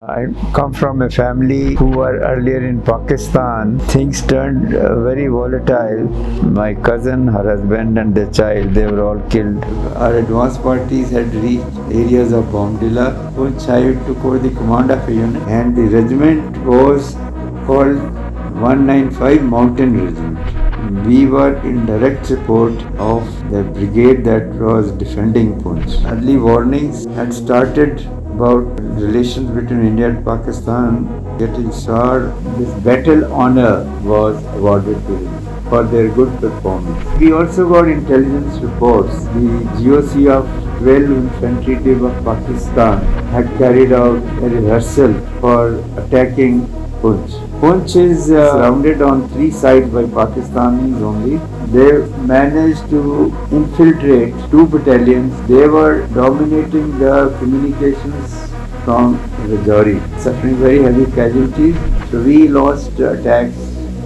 I come from a family who were earlier in Pakistan. Things turned very volatile. My cousin, her husband and the child, they were all killed. Our advance parties had reached areas of Bombdilla. Poonch I took over the command of a unit and the regiment was called 195 Mountain Regiment. We were in direct support of the brigade that was defending Poonch. Early warnings had started about relations between India and Pakistan getting sour. This battle honor was awarded to them for their good performance. We also got intelligence reports. The GOC of 12 Infantry Team of Pakistan had carried out a rehearsal for attacking Poonch. Poonch is surrounded on three sides by Pakistanis only. They managed to infiltrate two battalions. They were dominating the communications from Rajouri, suffering very heavy casualties. So we lost attacks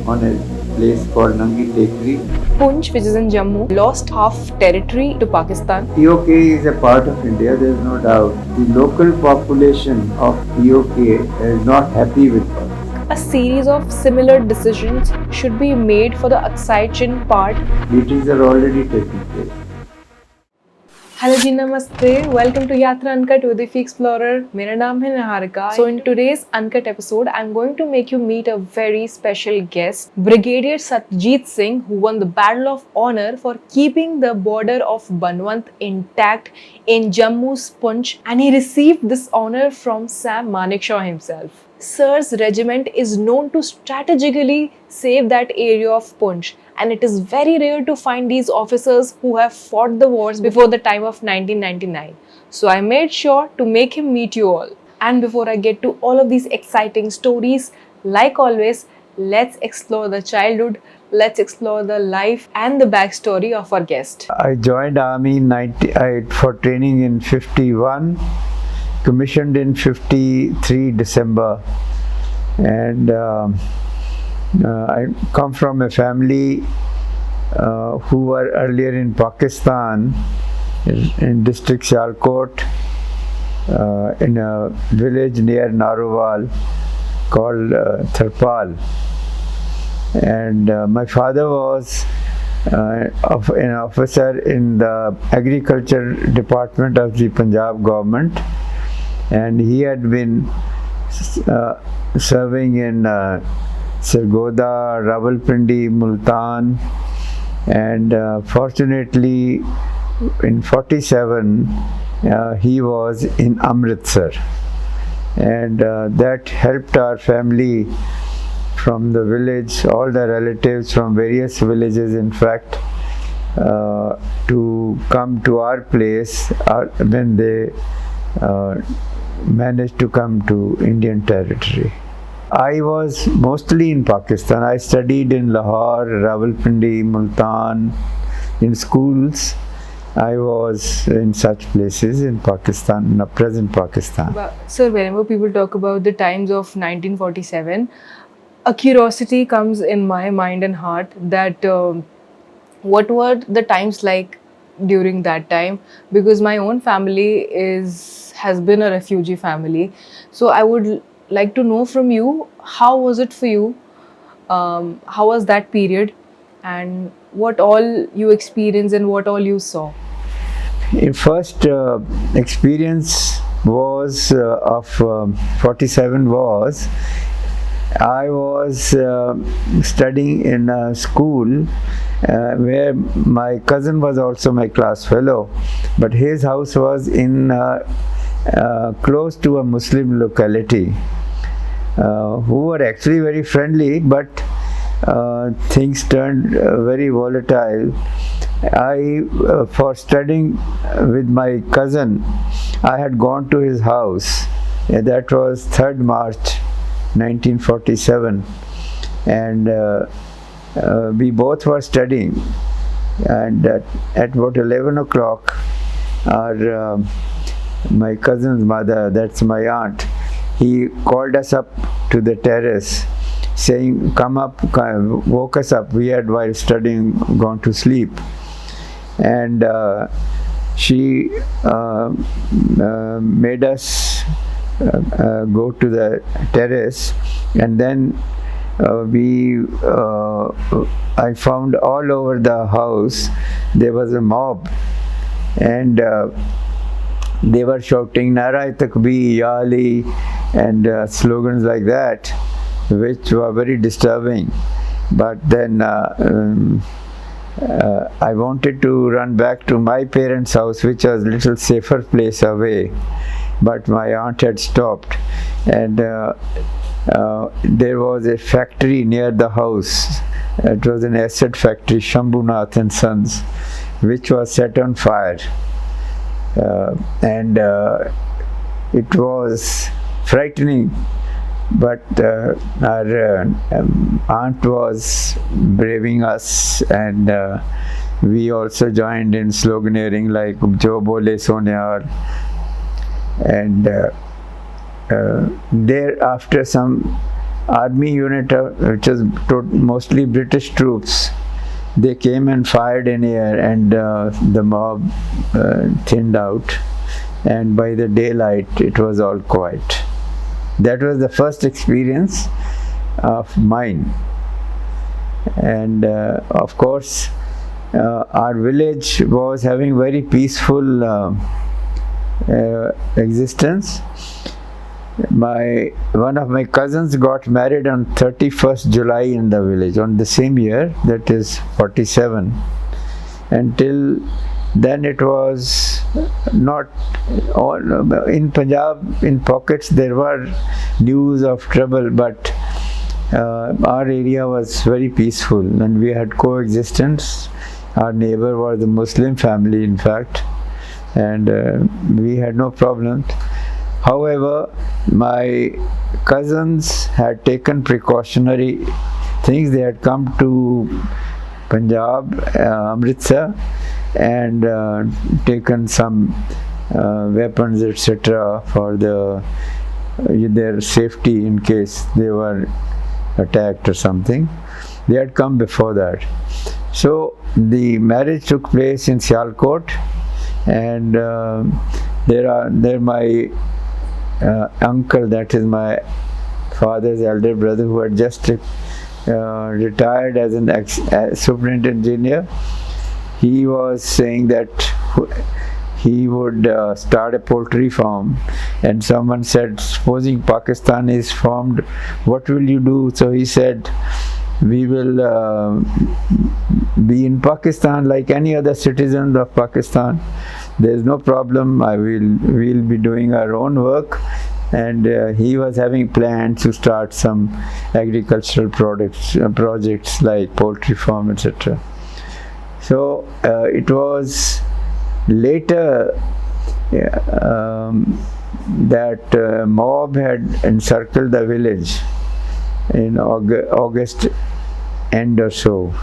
on a place called Nangi Tekri. Poonch, which is in Jammu, lost half territory to Pakistan. POK is a part of India, there is no doubt. The local population of POK is not happy with Pakistan. A series of similar decisions should be made for the Aksai Chin part. Meetings are already taking place. Hello ji, namaste. Welcome to Yatra Uncut with Iffy Explorer. मेरा नाम है Niharika. So in today's Uncut episode, I'm going to make you meet a very special guest, Brigadier Satjit Singh, who won the Battle of Honor for keeping the border of Banwat intact in Jammu's Poonch, and he received this honor from Sam Manekshaw himself. Sir's regiment is known to strategically save that area of Poonch, and it is very rare to find these officers who have fought the wars before the time of 1999. So I made sure to make him meet you all. And before I get to all of these exciting stories, like always, let's explore the childhood, let's explore the life and the backstory of our guest. I joined army for training in 51. Commissioned in 53 December, and I come from a family who were earlier in Pakistan, in district Sialkot, in a village near Narowal called Tharpal, and my father was an officer in the agriculture department of the Punjab government, and he had been serving in Sirgoda, Rawalpindi, Multan, and fortunately in 47 he was in Amritsar, and that helped our family from the village, all the relatives from various villages in fact, to come to our place when they managed to come to Indian territory. I was mostly in Pakistan. I studied in Lahore, Rawalpindi, Multan, in schools. I was in such places in Pakistan, present Pakistan. But, sir, whenever people talk about the times of 1947, a curiosity comes in my mind and heart that what were the times like during that time, because my own family has been a refugee family. So I would like to know from you, how was it for you? How was that period, and what all you experienced and what all you saw? First experience was of 47 was I was studying in a school where my cousin was also my class fellow, but his house was in close to a Muslim locality, who were actually very friendly, but things turned very volatile. For studying with my cousin, I had gone to his house. That was 3rd March 1947, and we both were studying, and at about 11 o'clock my cousin's mother, that's my aunt, he called us up to the terrace saying, come up, woke us up. We had, while studying, gone to sleep, and she made us go to the terrace, and then I found all over the house there was a mob, and they were shouting Nara Takbir, Ya Ali, and slogans like that, which were very disturbing. But then I wanted to run back to my parents' house, which was a little safer place away, but my aunt had stopped, and there was a factory near the house. It was an acid factory, Shambhunath and Sons, which was set on fire, and it was frightening. But our aunt was braving us, and we also joined in sloganeering like Jo Bole Sonyar. And thereafter, some army unit, which was mostly British troops, they came and fired in air, and the mob thinned out, and by the daylight it was all quiet. That was the first experience of mine. And of course, our village was having very peaceful existence. One of my cousins got married on 31st July in the village, on the same year, that is 47. Until then it was not all in Punjab. In pockets there were news of trouble, but our area was very peaceful, and we had coexistence. Our neighbor was a Muslim family, in fact, and we had no problems. However, my cousins had taken precautionary things. They had come to Punjab, Amritsar, and taken some weapons, etc., for their safety in case they were attacked or something. They had come before that. So the marriage took place in Sialkot, and there my uncle, that is my father's elder brother, who had just retired as an superintendent engineer. He was saying that he would start a poultry farm, and someone said, supposing Pakistan is formed, what will you do? So he said, we will be in Pakistan like any other citizen of Pakistan. There is no problem. We'll be doing our own work. And he was having plans to start some agricultural projects like poultry farm, etc. So it was later that mob had encircled the village in August end or so,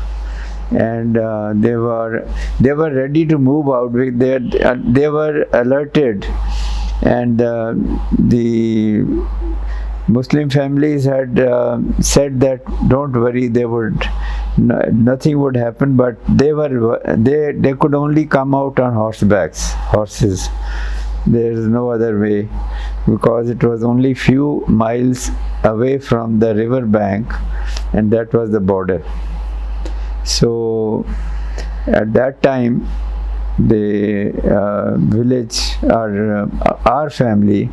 and they were ready to move out. They were alerted, and the Muslim families had said that don't worry, nothing would happen, but they could only come out on horses. There is no other way, because it was only few miles away from the river bank, and that was the border. So at that time, the village, our family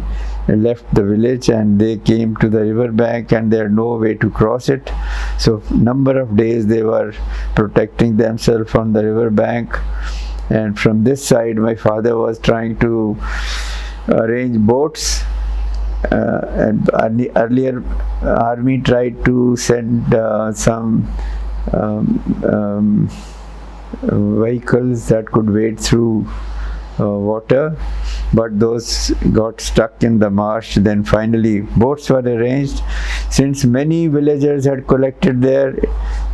left the village, and they came to the river bank, and there no way to cross it. So number of days they were protecting themselves on the river bank, and from this side my father was trying to arrange boats, and earlier army tried to send some vehicles that could wade through water, but those got stuck in the marsh. Then finally boats were arranged. Since many villagers had collected there,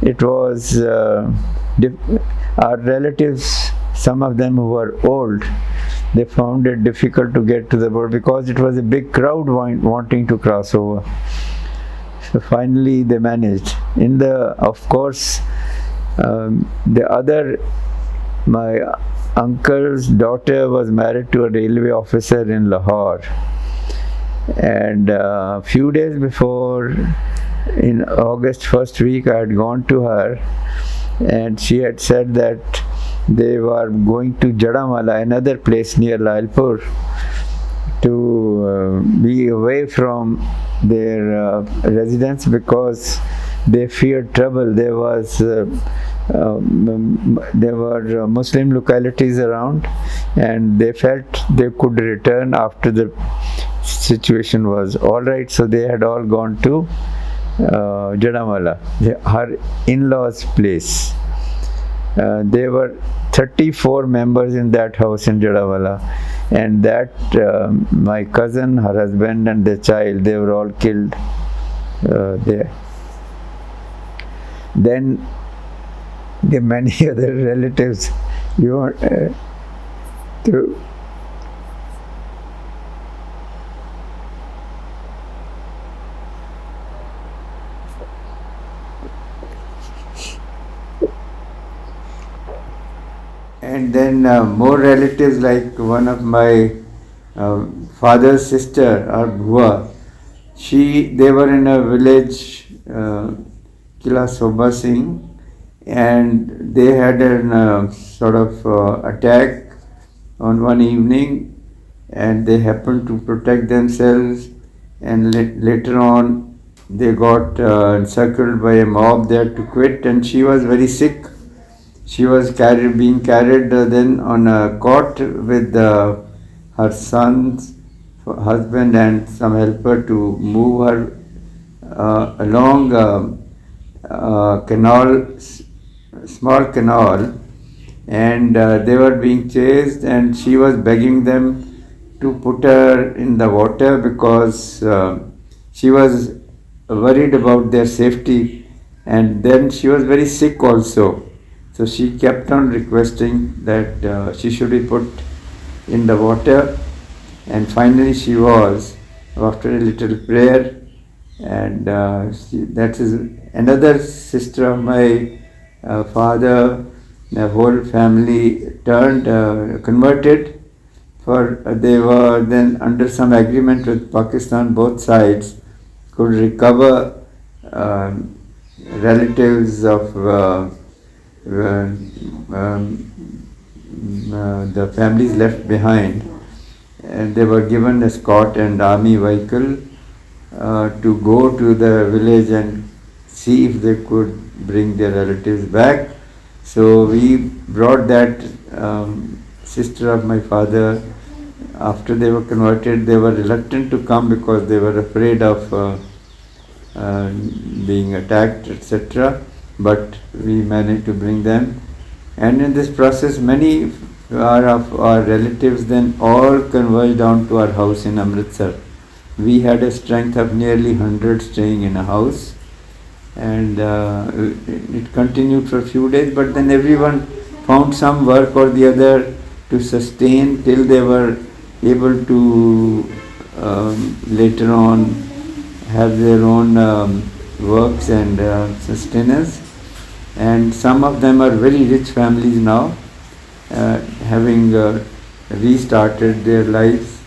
it was our relatives, some of them who were old, they found it difficult to get to the border because it was a big crowd wanting to cross over. So finally they managed. Of course, my uncle's daughter was married to a railway officer in Lahore, And a few days before, in August first week, I had gone to her, and she had said that they were going to Jadamala, another place near Lalpur, to be away from their residence because they feared trouble. There were Muslim localities around, and they felt they could return after the situation was all right. So they had all gone to Jadamala, her in-laws' place. There were 34 members in that house in Jadawala, and that my cousin, her husband, and the child, they were all killed there. Then the many other relatives, you want to. And then more relatives, like one of my father's sister, or Bhua, they were in a village, Kila Soba Singh, and they had a sort of attack on one evening, and they happened to protect themselves, and later on they got encircled by a mob. They had to quit, and she was very sick. She was being carried then on a cot with her son's husband and some helper to move her along canal, small canal, and they were being chased, and she was begging them to put her in the water because she was worried about their safety, and then she was very sick also. So she kept on requesting that she should be put in the water, and finally she was, after a little prayer. And that is another sister of my father. The whole family turned converted, for they were then under some agreement with Pakistan. Both sides could recover relatives of the families left behind, and they were given a escort and army vehicle to go to the village and see if they could bring their relatives back. So we brought that sister of my father. After they were converted, they were reluctant to come because they were afraid of being attacked, etc. But we managed to bring them, and in this process many of our relatives then all converged down to our house in Amritsar. We had a strength of nearly 100 staying in a house, and it continued for a few days, but then everyone found some work or the other to sustain till they were able to later on have their own works and sustenance. And some of them are very rich families now, having restarted their lives.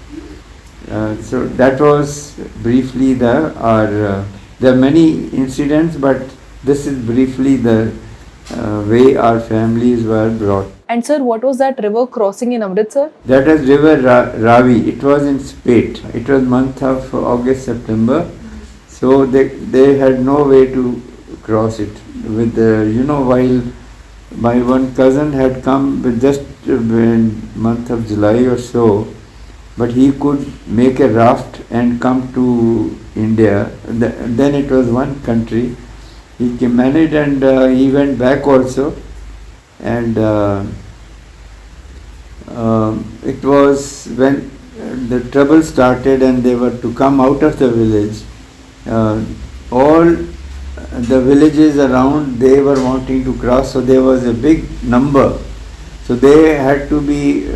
So that was briefly there are many incidents, but this is briefly the way our families were brought. And sir, what was that river crossing in Amritsar? That was river Ravi. It was in Spate. It was month of August, September. So they had no way to cross it. With while my one cousin had come with just in month of July or so, but he could make a raft and come to India. Then it was one country. He managed, and he went back also, and it was when the trouble started and they were to come out of the village. All the villages around, they were wanting to cross, so there was a big number. So they had to be,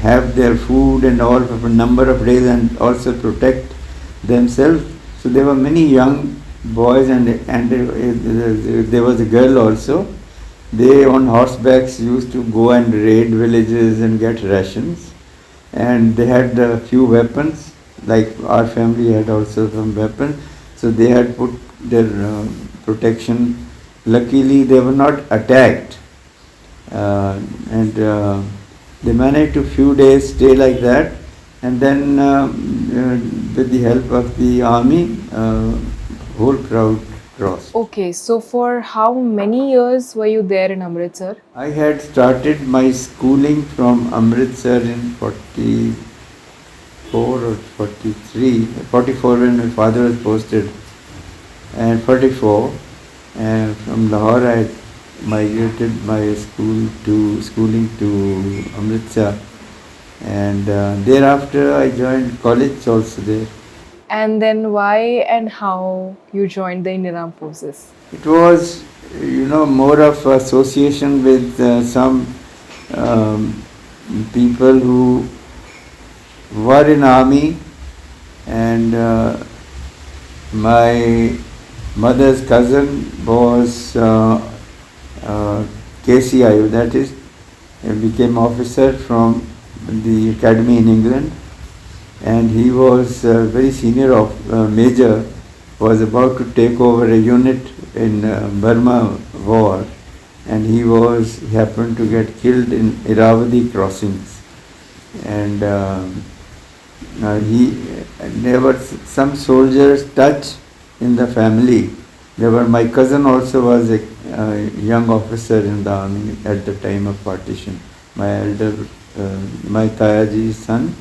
have their food and all for a number of days, and also protect themselves. So there were many young boys, and there was a girl also. They on horsebacks used to go and raid villages and get rations. and they had a few weapons, like our family had also some weapons, so they had put their protection. Luckily, they were not attacked, and they managed to few days stay like that, and then with the help of the army, whole crowd crossed. Okay, so for how many years were you there in Amritsar? I had started my schooling from Amritsar in 44 or 43, 44 when my father was posted, and 44, and from Lahore I migrated my schooling to Amritsar, and thereafter I joined college also there. And then why and how you joined the Indian Armed Forces? It was, more of association with some um, people who were in army, and my mother's cousin was KCIU, that is, became officer from the academy in England, and he was very senior major, was about to take over a unit in Burma War, and he happened to get killed in Irrawaddy crossings, and he there were some soldiers touch in the family. My cousin also was a young officer in the army at the time of partition. My Tayaji's son.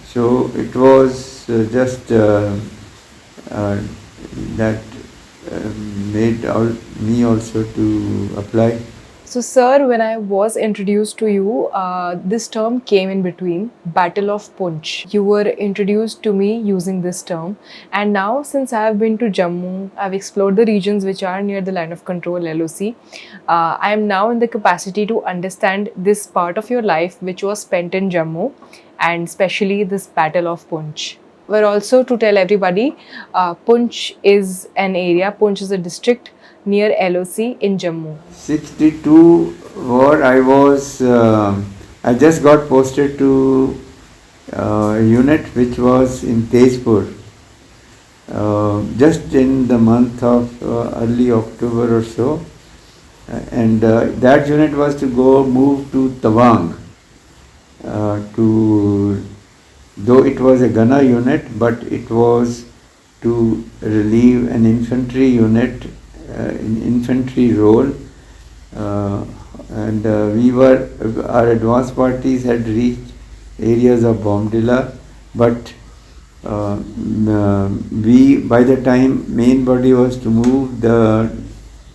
So it was just that made me also to apply. So, sir, when I was introduced to you, this term came in between, Battle of Poonch. You were introduced to me using this term. And now, since I have been to Jammu, I've explored the regions which are near the line of control, LOC. I am now in the capacity to understand this part of your life which was spent in Jammu, and especially this Battle of Poonch. But also to tell everybody, Poonch is an area, Poonch is a district near LOC in Jammu. 62 war, I just got posted to a unit which was in Tezpur, just in the month of early October or so, and that unit was to move to Tawang, though it was a gunner unit, but it was to relieve an infantry unit in infantry role, and our advance parties had reached areas of Bombdilla, but by the time main body was to move, the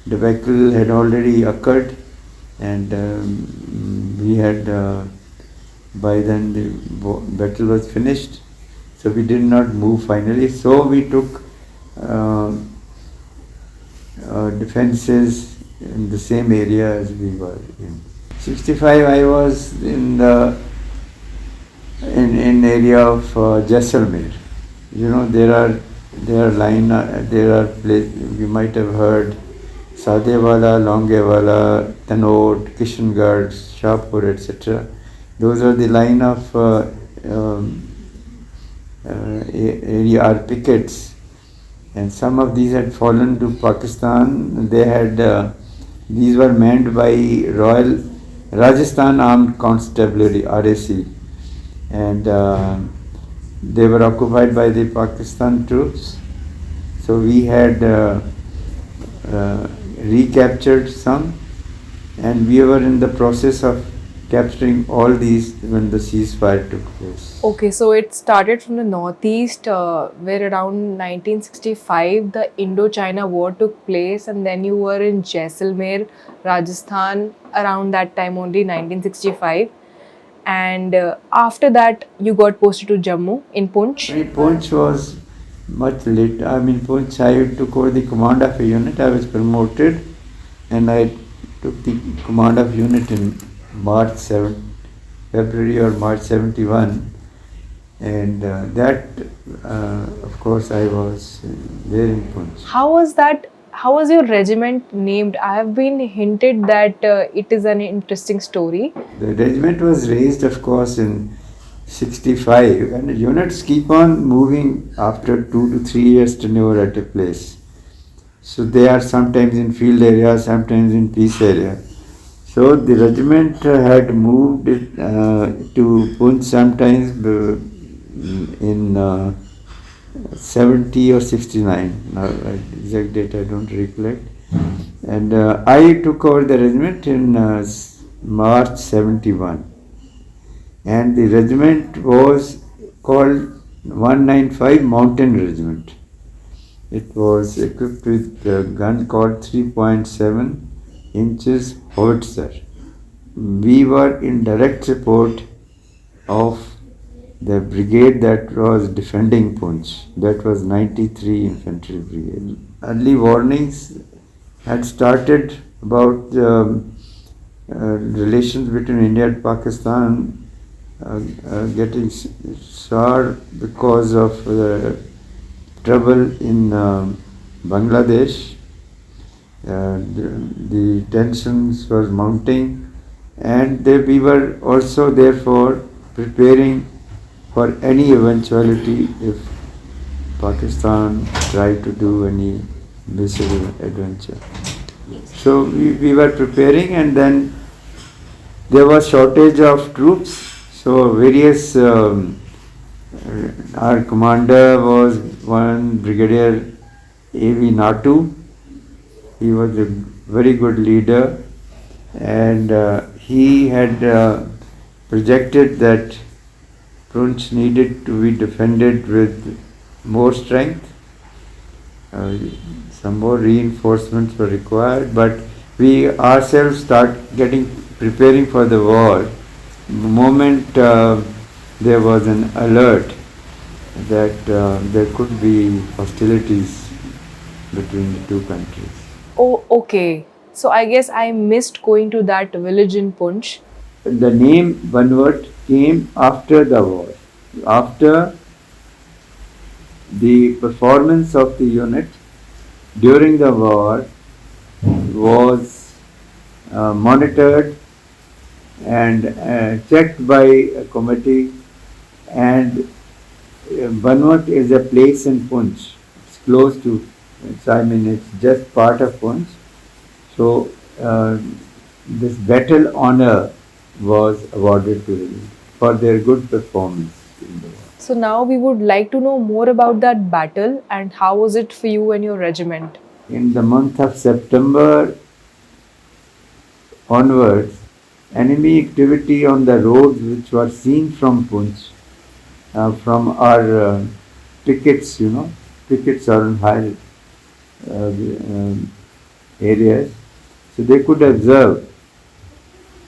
debacle had already occurred, and we had by then the battle was finished, so we did not move finally. So we took defenses in the same area as we were in. 65, I was in area of Jaisalmer. There are places you might have heard: Sadewala, Longewala, Tanod, Kishangarh, Shahpur, etc. Those are the line of area are pickets, and some of these had fallen to Pakistan. These were manned by Royal Rajasthan Armed Constabulary (RAC), and they were occupied by the Pakistan troops. So we had recaptured some, and we were in the process of capturing all these when the ceasefire took place. Okay, so it started from the northeast, where around 1965 the Indo-China War took place, and then you were in Jaisalmer, Rajasthan, around that time only, 1965. And after that, you got posted to Jammu in Poonch. Poonch was much late. Poonch, I took over the command of a unit. I was promoted, and I took the command of unit in February or March 71, and of course I was there in Poonch. How was that? How was your regiment named? I have been hinted that it is an interesting story. The regiment was raised, of course, in 65, and units keep on moving after 2 to 3 years tenure at a place. So they are sometimes in field area, sometimes in peace area. So the regiment had moved to Poonch sometimes in 70 or 69. Now, exact date I don't recollect. And I took over the regiment in March 71. And the regiment was called 195 Mountain Regiment. It was equipped with a gun called 3.7 inches howitzer. We were in direct support of the brigade that was defending Poonch. That was 93 Infantry Brigade. Early warnings had started about relations between India and Pakistan getting sour because of the trouble in Bangladesh. The tensions were mounting, and we were also therefore preparing for any eventuality if Pakistan tried to do any misadventure. So we were preparing, and then there was shortage of troops. So various our commander was one Brigadier A.V. Natu. He was a very good leader, and he had projected that Poonch needed to be defended with more strength. Some more reinforcements were required, but we ourselves start preparing for the war. The moment there was an alert that there could be hostilities between the two countries. Oh, okay. So I guess I missed going to that village in Poonch. The name Banwat came after the war. After the performance of the unit during the war was monitored and checked by a committee, and Banwat is a place in Poonch. It's close to, it's just part of Poonch. So this battle honor was awarded to them for their good performance in the war. So now we would like to know more about that battle and how was it for you and your regiment? In the month of September onwards, enemy activity on the roads which were seen from Poonch, from our pickets, pickets are on high areas, so they could observe.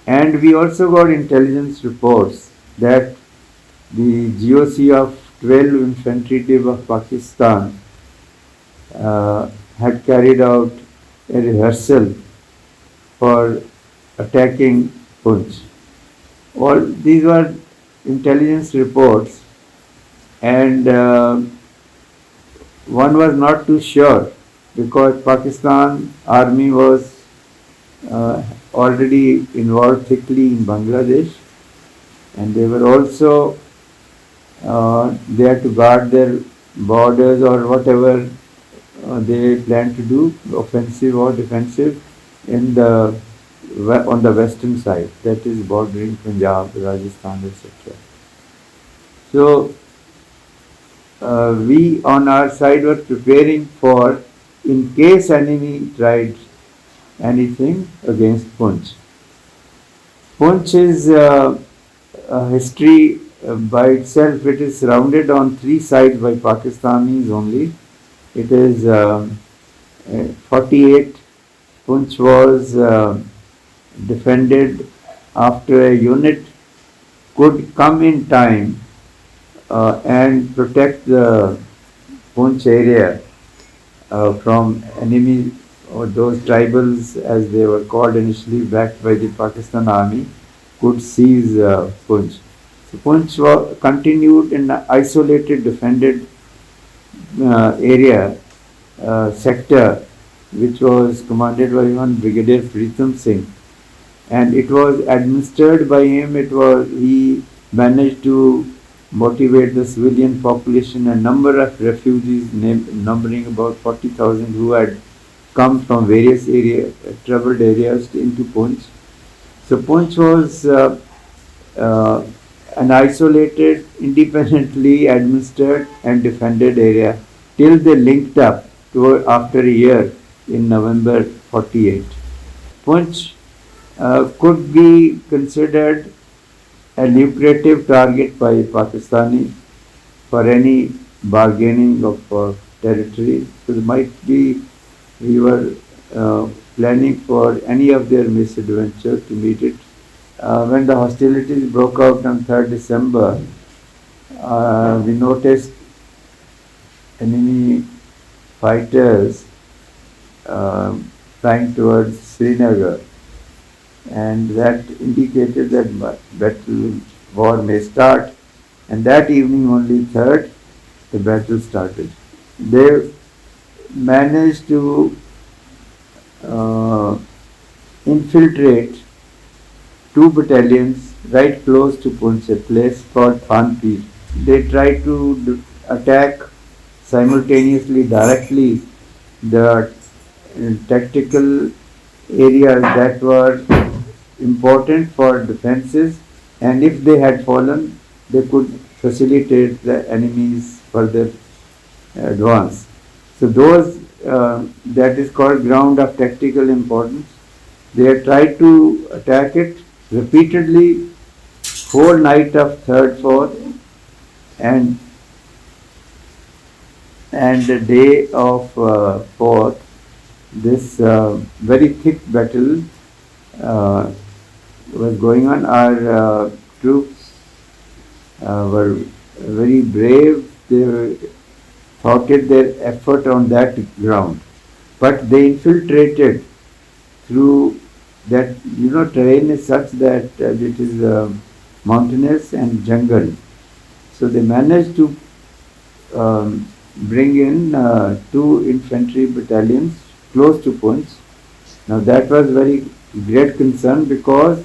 And we also got intelligence reports that the GOC of 12 Infantry Div of Pakistan had carried out a rehearsal for attacking Poonch. All these were intelligence reports, and one was not too sure because Pakistan army was already involved thickly in Bangladesh, and they were also there to guard their borders or whatever they planned to do, offensive or defensive, on the western side, that is bordering Punjab, Rajasthan, etc. So we on our side were preparing for, in case enemy tried anything against Poonch. Poonch is a history by itself. It is surrounded on three sides by Pakistanis only. It is 48. Poonch was defended after a unit could come in time and protect the Poonch area from enemy, or those tribals as they were called initially, backed by the Pakistan army, could seize Poonch. So Poonch continued in an isolated defended area, sector, which was commanded by one Brigadier Singh, and it was administered by him. He managed to motivate the civilian population. A number of refugees, numbering about 40,000, who had come from various troubled areas into Poonch. So Poonch was uh, an isolated, independently administered and defended area till they linked up after a year in November 48. Poonch could be considered a lucrative target by Pakistani for any bargaining of territory. So there might be, we were planning for any of their misadventure to meet it. When the hostilities broke out on 3rd December, we noticed enemy fighters flying towards Srinagar, and that indicated that battle war may start. And that evening, only 3rd, the battle started. They managed to infiltrate two battalions right close to Poonch, a place called Phanpir. They tried to attack simultaneously, directly, the tactical areas that were important for defenses, and if they had fallen, they could facilitate the enemy's further advance. So those, that is called ground of tactical importance. They had tried to attack it repeatedly, whole night of 3rd, 4th, and the day of 4th. This very thick battle was going on. Our troops were very brave. They thwarted their effort on that ground, but they infiltrated through that. Terrain is such that it is mountainous and jungle. So they managed to bring in two infantry battalions close to Poonch. Now that was very great concern, because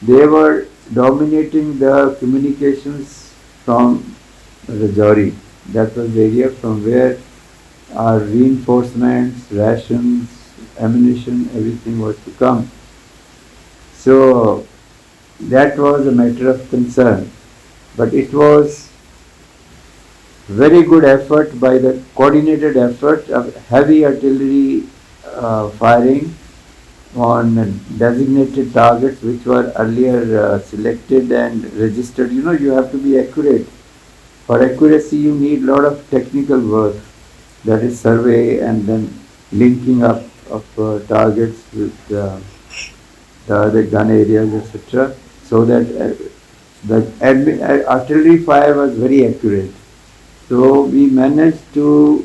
they were dominating the communications from Rajouri. That was the area from where our reinforcements, rations, ammunition, everything was to come. So that was a matter of concern. But it was very good effort, by the coordinated effort of heavy artillery firing on designated targets which were earlier selected and registered. You have to be accurate. For accuracy, you need a lot of technical work, that is survey and then linking up of targets with the other gun areas, etc. So that the artillery fire was very accurate. So we managed to,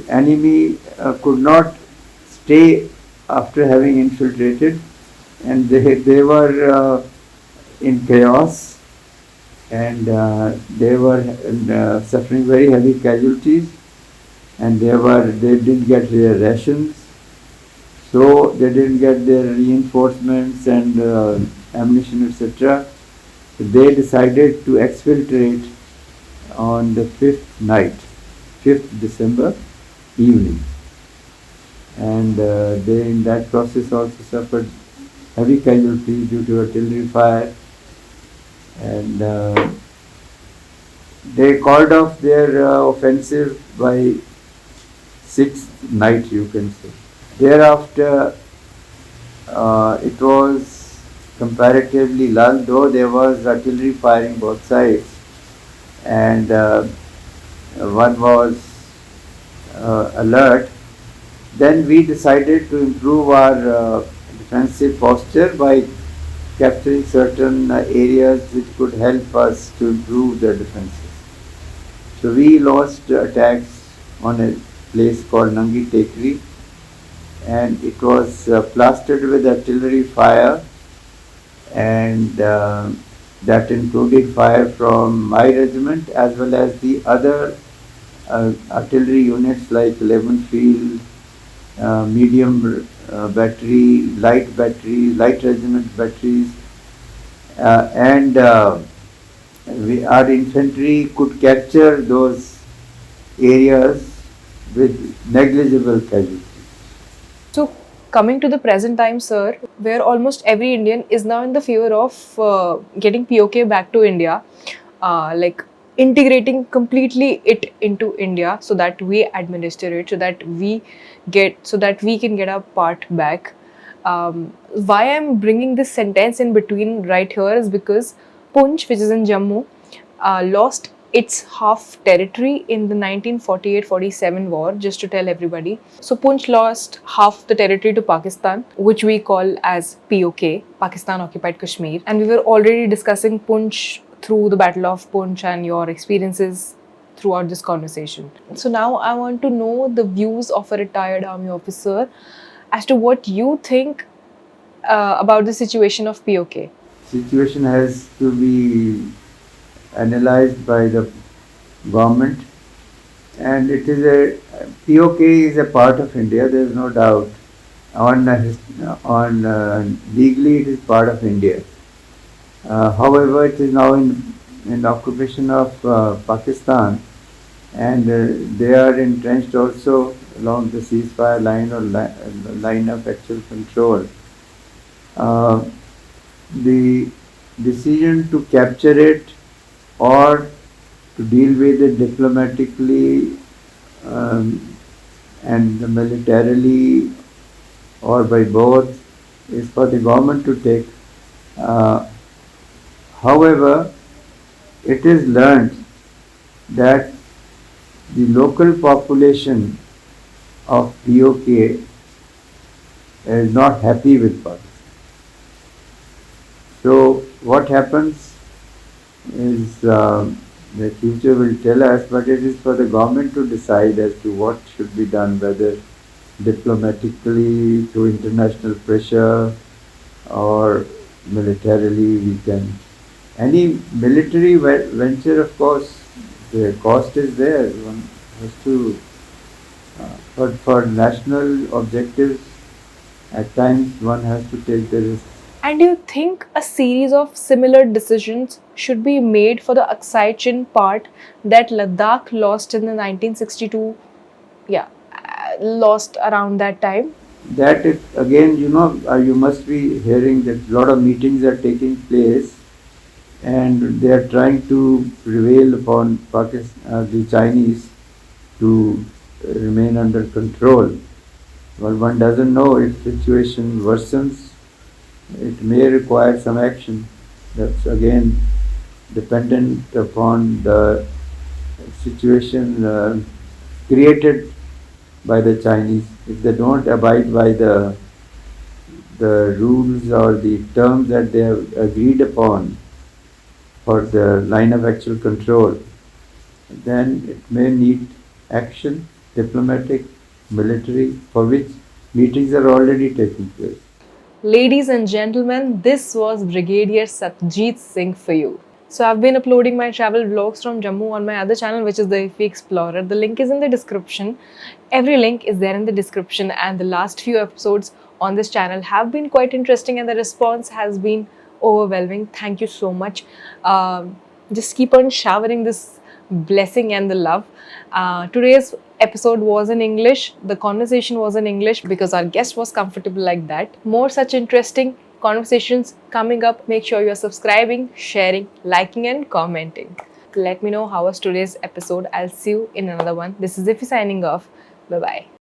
enemy could not stay after having infiltrated, and they were in chaos, and they were suffering very heavy casualties, and they didn't get their rations, so they didn't get their reinforcements and ammunition, etc. So they decided to exfiltrate on the 5th night, 5th December evening, and they in that process also suffered heavy casualties due to artillery fire, and they called off their offensive by 6th night, you can say. Thereafter, it was comparatively lull, though there was artillery firing both sides, and one was alert. Then we decided to improve our defensive posture by capturing certain areas which could help us to improve the defenses. So we launched attacks on a place called Nangi Tekri, and it was plastered with artillery fire, and that included fire from my regiment as well as the other artillery units like 11 field, medium battery, light regiment batteries, and our infantry could capture those areas with negligible casualties. So, coming to the present time, sir, where almost every Indian is now in the fear of getting POK back to India, like integrating completely it into India so that we administer it, so that we can get our part back. Why I'm bringing this sentence in between right here is because Poonch, which is in Jammu, lost its half territory in the 1948-47 war, just to tell everybody. So Poonch lost half the territory to Pakistan, which we call as POK, Pakistan Occupied Kashmir. And we were already discussing Poonch through the Battle of Poonch and your experiences throughout this conversation. So now I want to know the views of a retired army officer as to what you think about the situation of POK. Situation has to be analyzed by the government, and it is a POK is a part of India. There is no doubt. On legally, it is part of India. However, it is now in occupation of Pakistan, and they are entrenched also along the ceasefire line or line of actual control. The decision to capture it or to deal with it diplomatically and militarily or by both is for the government to take. However, it is learned that the local population of POK is not happy with Pakistan. So what happens is the future will tell us, but it is for the government to decide as to what should be done, whether diplomatically through international pressure or militarily we can. Any military venture, of course, the cost is there. One has to, but for national objectives, at times one has to take the risk. And do you think a series of similar decisions should be made for the Aksai Chin part that Ladakh lost in the 1962? Yeah, lost around that time. That is, again, you must be hearing that a lot of meetings are taking place and they are trying to prevail upon Pakistan, the Chinese to remain under control. Well, one doesn't know if situation worsens. It may require some action. That's again dependent upon the situation created by the Chinese. If they don't abide by the rules or the terms that they have agreed upon for the line of actual control, then it may need action, diplomatic, military, for which meetings are already taking place. Ladies and gentlemen, this was Brigadier Satjit Singh for you. So I've been uploading my travel vlogs from Jammu on my other channel, which is the Iffy Explorer. The link is in the description. Every link is there in the description, and the last few episodes on this channel have been quite interesting and the response has been overwhelming. Thank you so much. Just keep on showering this blessing and the love. Today's episode was in English. The conversation was in English because our guest was comfortable like that. More such interesting conversations coming up. Make sure you're subscribing, sharing, liking and commenting. Let me know how was today's episode. I'll see you in another one. This is Iffy signing off. Bye-bye.